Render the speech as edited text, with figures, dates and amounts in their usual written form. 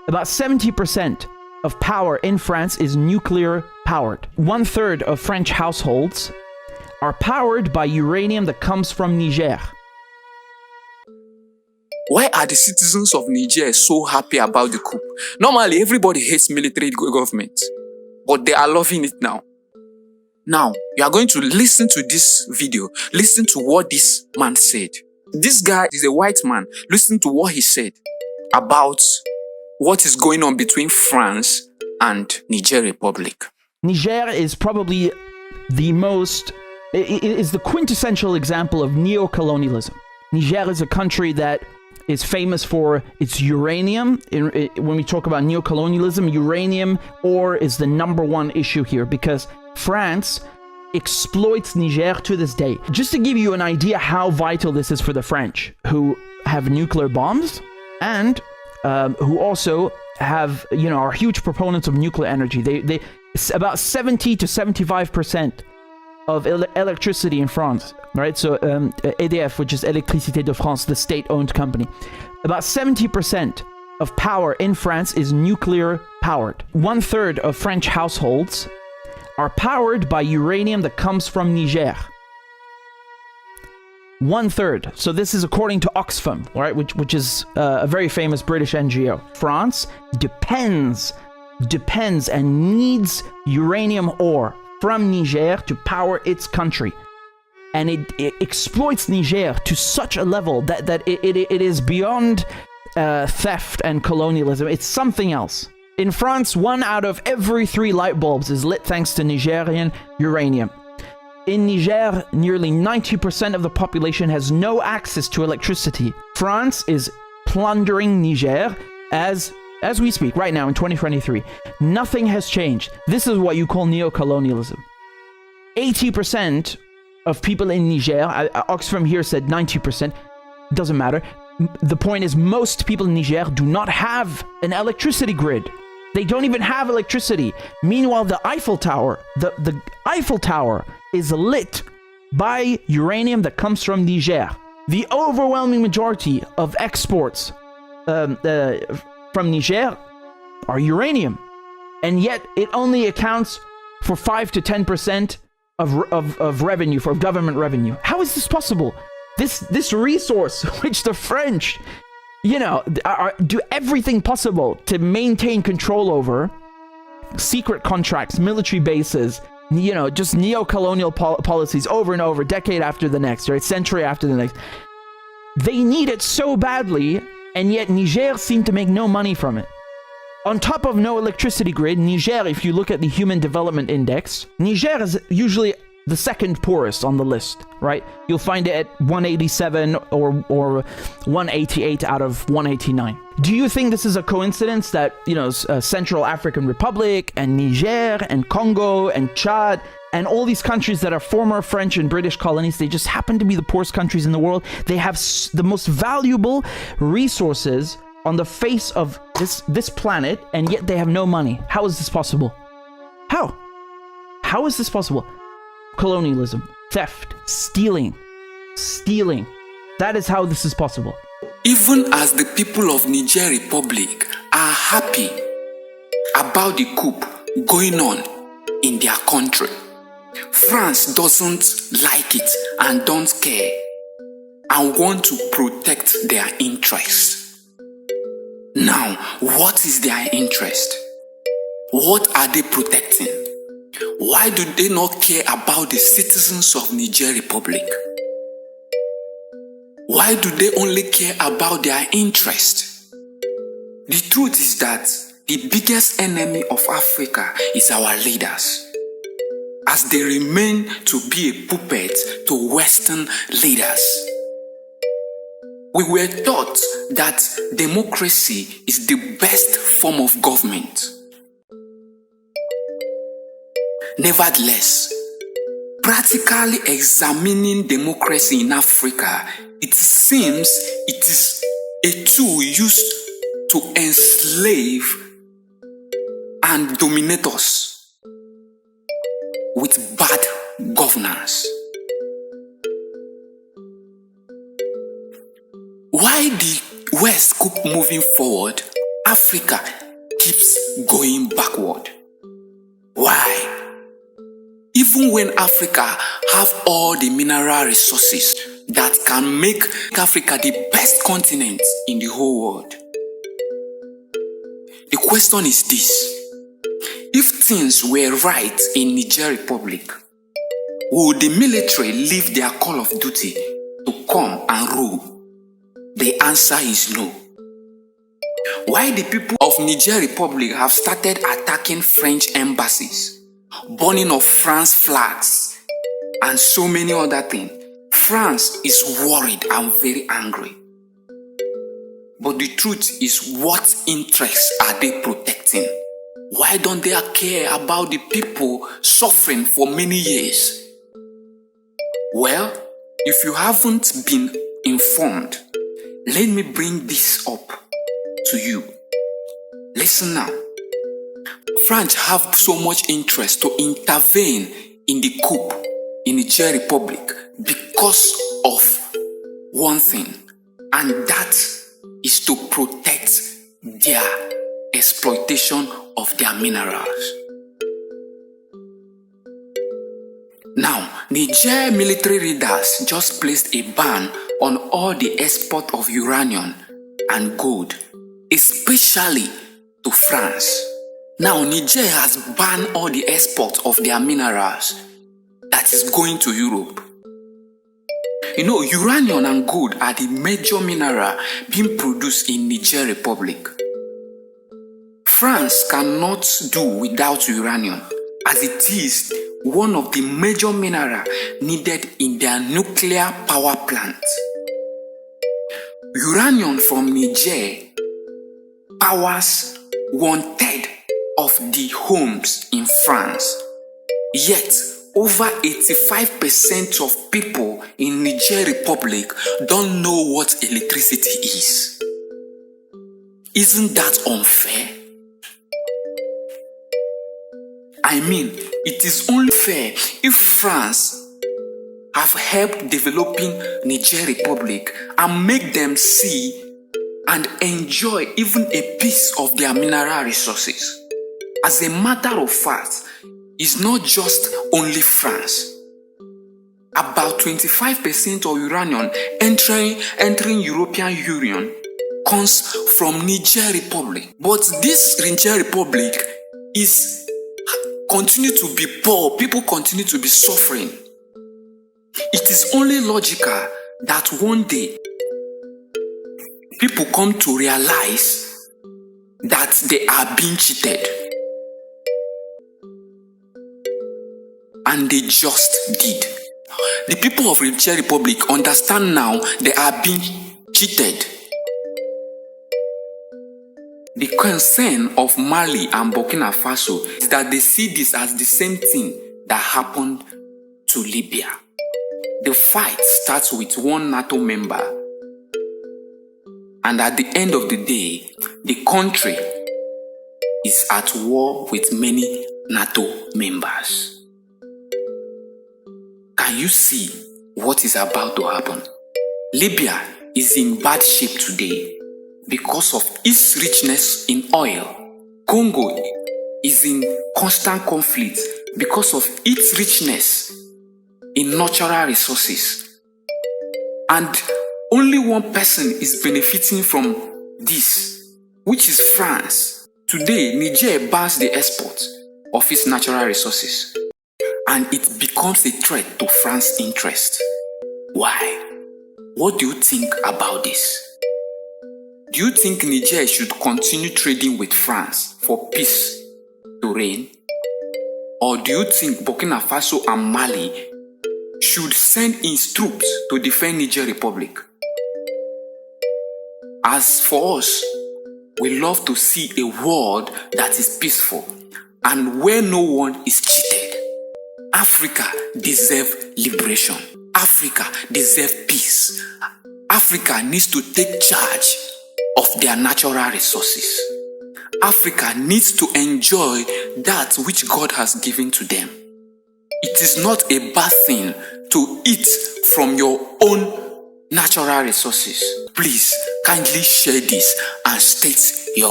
About 70% of power in France is nuclear powered. 1/3 of French households are powered by uranium that comes from Niger. Why are the citizens of Niger so happy about the coup? Normally, everybody hates military government, but they are loving it now. Now, you are going to listen to this video. Listen to what this man said. This guy is a white man. Listen to what he said about what is going on between France and Niger Republic. Niger is probably is the quintessential example of neo-colonialism. Niger is a country that is famous for its uranium. When we talk about neo-colonialism, uranium ore is the number one issue here because France exploits Niger to this day. Just to give you an idea how vital this is for the French, who have nuclear bombs and who also have, are huge proponents of nuclear energy. They about 70 to 75% of electricity in France, right? So EDF, which is Électricité de France, the state-owned company, about 70% of power in France is nuclear powered. 1/3 of French households are powered by uranium that comes from Niger. 1/3. So this is according to Oxfam, right? Which is a very famous British NGO. France depends and needs uranium ore from Niger to power its country. And it exploits Niger to such a level that it is beyond theft and colonialism. It's something else. In France, 1 out of every 3 light bulbs is lit thanks to Nigerian uranium. In Niger, nearly 90% of the population has no access to electricity. France is plundering Niger as we speak right now in 2023. Nothing has changed. This is what you call neo-colonialism. 80% of people in Niger, Oxfam here said 90%, doesn't matter. The point is most people in Niger do not have an electricity grid. They don't even have electricity. Meanwhile, the Eiffel Tower, the Eiffel Tower is lit by uranium that comes from Niger. The overwhelming majority of exports from Niger are uranium. And yet it only accounts for 5 to 10% of revenue, for government revenue. How is this possible? This resource, which the French, do everything possible to maintain control over, secret contracts, military bases, just neo-colonial policies over and over, decade after the next, right? Century after the next. They need it so badly, and yet Niger seemed to make no money from it. On top of no electricity grid, Niger, if you look at the Human Development Index, Niger is usually the second poorest on the list, right? You'll find it at 187 or 188 out of 189. Do you think this is a coincidence that, Central African Republic and Niger and Congo and Chad and all these countries that are former French and British colonies, they just happen to be the poorest countries in the world? They have the most valuable resources on the face of this planet, and yet they have no money. How is this possible? How is this possible? Colonialism, theft, stealing. That is how this is possible. Even as the people of Niger Republic are happy about the coup going on in their country, France doesn't like it and don't care and want to protect their interests. Now, what is their interest? What are they protecting? Why do they not care about the citizens of Niger Republic? Why do they only care about their interest? The truth is that the biggest enemy of Africa is our leaders, as they remain to be a puppet to Western leaders. We were taught that democracy is the best form of government. Nevertheless, practically examining democracy in Africa, it seems it is a tool used to enslave and dominate us with bad governance. Why the West keep moving forward, Africa keeps going backward. Why? Even when Africa have all the mineral resources that can make Africa the best continent in the whole world. The question is this: if things were right in Niger Republic, would the military leave their call of duty to come and rule? The answer is no. Why the people of Niger Republic have started attacking French embassies, burning of France flags, and so many other things? France is worried and very angry. But the truth is, what interests are they protecting? Why don't they care about the people suffering for many years? Well, if you haven't been informed, let me bring this up to you. Listen now. France have so much interest to intervene in the coup in the Niger Republic because of one thing, and that is to protect their exploitation of their minerals. Now, Niger military leaders just placed a ban on all the export of uranium and gold, especially to France. Now, Niger has banned all the export of their minerals that is going to Europe. You know, uranium and gold are the major mineral being produced in Niger Republic. France cannot do without uranium, as it is one of the major minerals needed in their nuclear power plant. Uranium from Niger powers 1/3 of the homes in France. Yet, over 85% of people in Niger Republic don't know what electricity is. Isn't that unfair? I mean, it is only fair if France have helped developing Niger Republic and make them see and enjoy even a piece of their mineral resources. As a matter of fact, it's not just only France. About 25% of uranium entering European Union comes from Niger Republic. But this Niger Republic is continue to be poor. People continue to be suffering. It is only logical that one day people come to realize that they are being cheated. And they just did. The people of Niger Republic understand now they are being cheated. The concern of Mali and Burkina Faso is that they see this as the same thing that happened to Libya. The fight starts with one NATO member, and at the end of the day, the country is at war with many NATO members. Can you see what is about to happen? Libya is in bad shape today because of its richness in oil. Congo is in constant conflict because of its richness in natural resources. And only one person is benefiting from this, which is France. Today, Niger bans the export of its natural resources, and it becomes a threat to France's interest. Why? What do you think about this? Do you think Niger should continue trading with France for peace to reign? Or do you think Burkina Faso and Mali should send its troops to defend Niger Republic? As for us, we love to see a world that is peaceful and where no one is cheated. Africa deserves liberation. Africa deserves peace. Africa needs to take charge of their natural resources. Africa needs to enjoy that which God has given to them. It is not a bad thing to eat from your own natural resources. Please kindly share this and state your